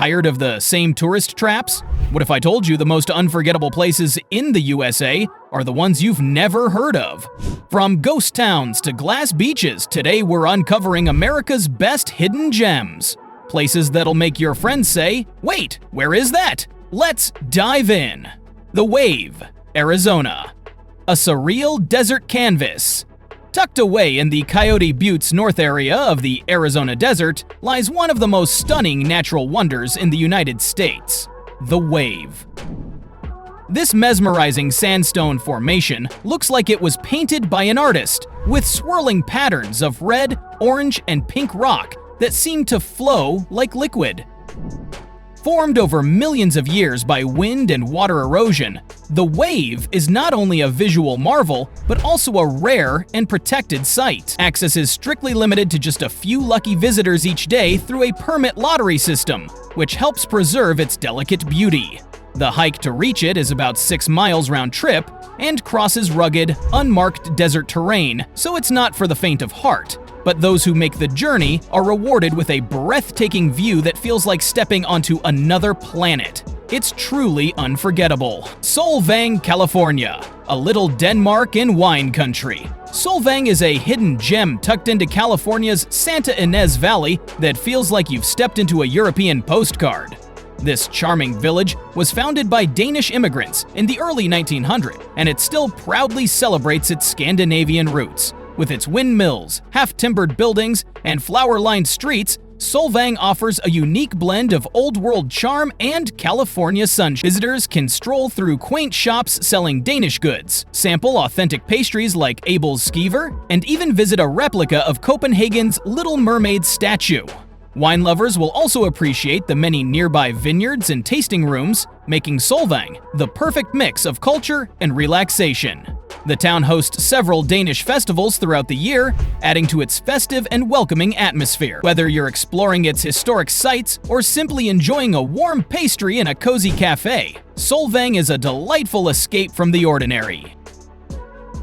Tired of the same tourist traps? What if I told you the most unforgettable places in the USA are the ones you've never heard of? From ghost towns to glass beaches, today we're uncovering America's best hidden gems. Places that'll make your friends say, "Wait, where is that?" Let's dive in. The Wave, Arizona. A surreal desert canvas. Tucked away in the Coyote Buttes North area of the Arizona desert lies one of the most stunning natural wonders in the United States, the Wave. This mesmerizing sandstone formation looks like it was painted by an artist, with swirling patterns of red, orange, and pink rock that seem to flow like liquid. Formed over millions of years by wind and water erosion, the Wave is not only a visual marvel, but also a rare and protected site. Access is strictly limited to just a few lucky visitors each day through a permit lottery system, which helps preserve its delicate beauty. The hike to reach it is about 6 miles round trip and crosses rugged, unmarked desert terrain, so it's not for the faint of heart. But those who make the journey are rewarded with a breathtaking view that feels like stepping onto another planet. It's truly unforgettable. Solvang, California, a little Denmark in wine country. Solvang is a hidden gem tucked into California's Santa Ynez Valley that feels like you've stepped into a European postcard. This charming village was founded by Danish immigrants in the early 1900s, and it still proudly celebrates its Scandinavian roots. With its windmills, half-timbered buildings, and flower-lined streets, Solvang offers a unique blend of old-world charm and California sunshine. Visitors can stroll through quaint shops selling Danish goods, sample authentic pastries like Abel's skeever, and even visit a replica of Copenhagen's Little Mermaid statue. Wine lovers will also appreciate the many nearby vineyards and tasting rooms, making Solvang the perfect mix of culture and relaxation. The town hosts several Danish festivals throughout the year, adding to its festive and welcoming atmosphere. Whether you're exploring its historic sites or simply enjoying a warm pastry in a cozy cafe, Solvang is a delightful escape from the ordinary.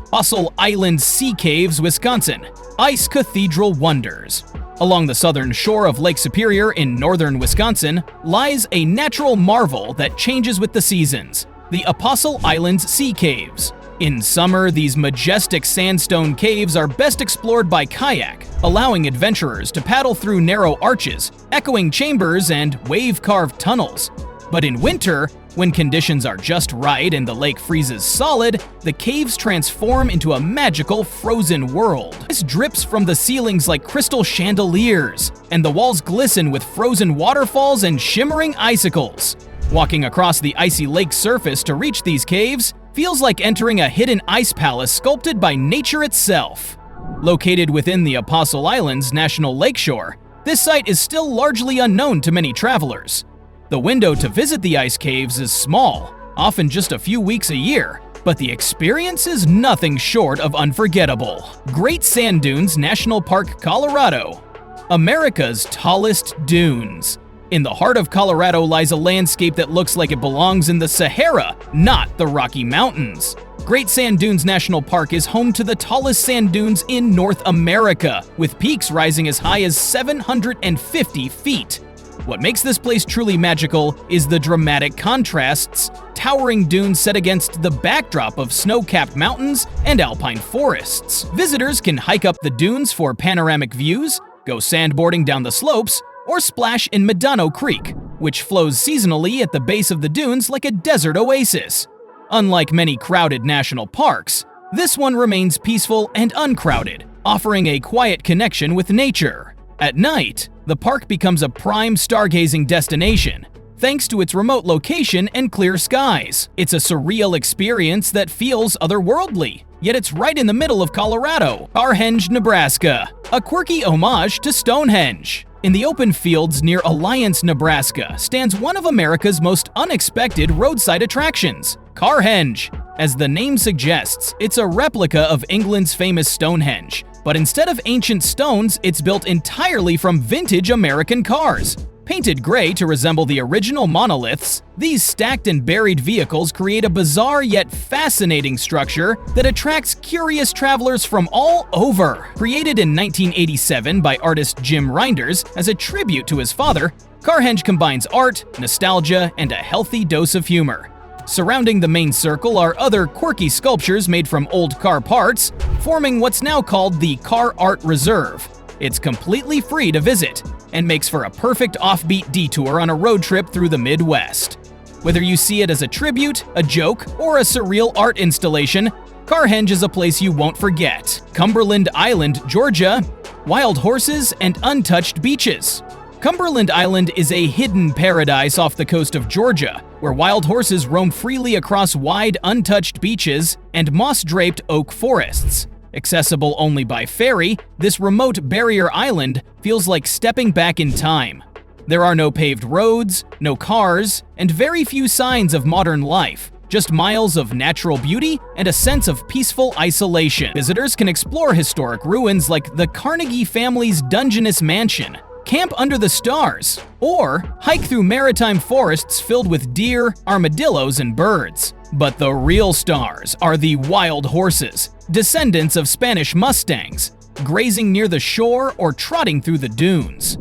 Fossil Island Sea Caves, Wisconsin. Ice Cathedral Wonders. Along the southern shore of Lake Superior in northern Wisconsin lies a natural marvel that changes with the seasons, the Apostle Islands Sea Caves. In summer, these majestic sandstone caves are best explored by kayak, allowing adventurers to paddle through narrow arches, echoing chambers, and wave-carved tunnels. But in winter, when conditions are just right and the lake freezes solid, the caves transform into a magical frozen world. This drips from the ceilings like crystal chandeliers, and the walls glisten with frozen waterfalls and shimmering icicles. Walking across the icy lake surface to reach these caves feels like entering a hidden ice palace sculpted by nature itself. Located within the Apostle Islands National Lakeshore, this site is still largely unknown to many travelers. The window to visit the ice caves is small, often just a few weeks a year, but the experience is nothing short of unforgettable. Great Sand Dunes National Park, Colorado. America's tallest dunes. In the heart of Colorado lies a landscape that looks like it belongs in the Sahara, not the Rocky Mountains. Great Sand Dunes National Park is home to the tallest sand dunes in North America, with peaks rising as high as 750 feet. What makes this place truly magical is the dramatic contrasts, towering dunes set against the backdrop of snow-capped mountains and alpine forests. Visitors can hike up the dunes for panoramic views, go sandboarding down the slopes, or splash in Medano Creek, which flows seasonally at the base of the dunes like a desert oasis. Unlike many crowded national parks, this one remains peaceful and uncrowded, offering a quiet connection with nature. At night, the park becomes a prime stargazing destination, thanks to its remote location and clear skies. It's a surreal experience that feels otherworldly, yet it's right in the middle of Colorado. Carhenge, Nebraska, a quirky homage to Stonehenge. In the open fields near Alliance, Nebraska, stands one of America's most unexpected roadside attractions, Carhenge. As the name suggests, it's a replica of England's famous Stonehenge, but instead of ancient stones, it's built entirely from vintage American cars. Painted gray to resemble the original monoliths, these stacked and buried vehicles create a bizarre yet fascinating structure that attracts curious travelers from all over. Created in 1987 by artist Jim Reinders as a tribute to his father, Carhenge combines art, nostalgia, and a healthy dose of humor. Surrounding the main circle are other quirky sculptures made from old car parts, forming what's now called the Car Art Reserve. It's completely free to visit, and makes for a perfect offbeat detour on a road trip through the Midwest. Whether you see it as a tribute, a joke, or a surreal art installation, Carhenge is a place you won't forget. Cumberland Island, Georgia, wild horses and untouched beaches. Cumberland Island is a hidden paradise off the coast of Georgia, where wild horses roam freely across wide, untouched beaches and moss-draped oak forests. Accessible only by ferry, this remote barrier island feels like stepping back in time. There are no paved roads, no cars, and very few signs of modern life. Just miles of natural beauty and a sense of peaceful isolation. Visitors can explore historic ruins like the Carnegie family's Dungeness Mansion, camp under the stars, or hike through maritime forests filled with deer, armadillos, and birds. But the real stars are the wild horses, descendants of Spanish Mustangs, grazing near the shore or trotting through the dunes.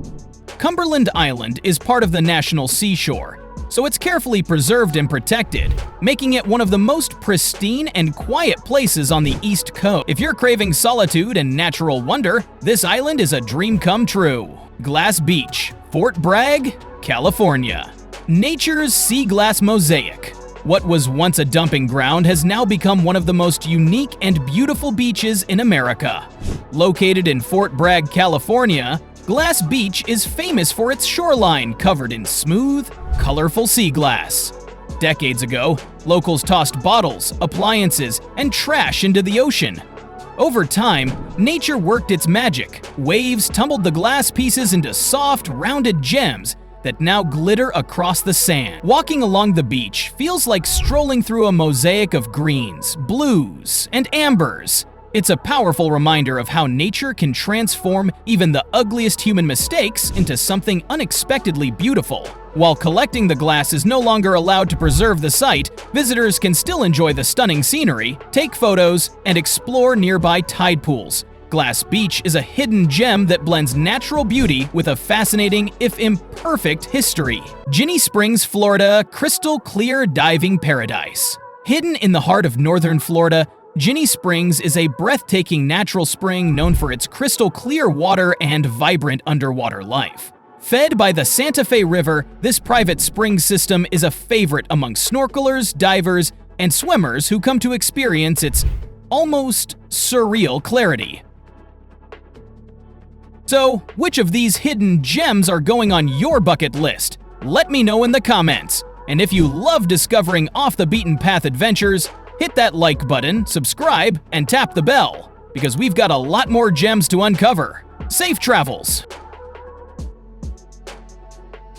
Cumberland Island is part of the National Seashore, so it's carefully preserved and protected, making it one of the most pristine and quiet places on the East Coast. If you're craving solitude and natural wonder, this island is a dream come true. Glass Beach, Fort Bragg, California. Nature's sea glass mosaic. What was once a dumping ground has now become one of the most unique and beautiful beaches in America. Located in Fort Bragg, California, Glass Beach is famous for its shoreline covered in smooth, colorful sea glass. Decades ago, locals tossed bottles, appliances, and trash into the ocean. Over time, nature worked its magic. Waves tumbled the glass pieces into soft, rounded gems that now glitter across the sand. Walking along the beach feels like strolling through a mosaic of greens, blues, and ambers. It's a powerful reminder of how nature can transform even the ugliest human mistakes into something unexpectedly beautiful. While collecting the glass is no longer allowed to preserve the site, visitors can still enjoy the stunning scenery, take photos, and explore nearby tide pools. Glass Beach is a hidden gem that blends natural beauty with a fascinating, if imperfect, history. Ginnie Springs, Florida, crystal clear diving paradise. Hidden in the heart of northern Florida, Ginnie Springs is a breathtaking natural spring known for its crystal clear water and vibrant underwater life. Fed by the Santa Fe River, this private spring system is a favorite among snorkelers, divers, and swimmers who come to experience its almost surreal clarity. So, which of these hidden gems are going on your bucket list? Let me know in the comments. And if you love discovering off-the-beaten-path adventures, hit that like button, subscribe, and tap the bell, because we've got a lot more gems to uncover. Safe travels!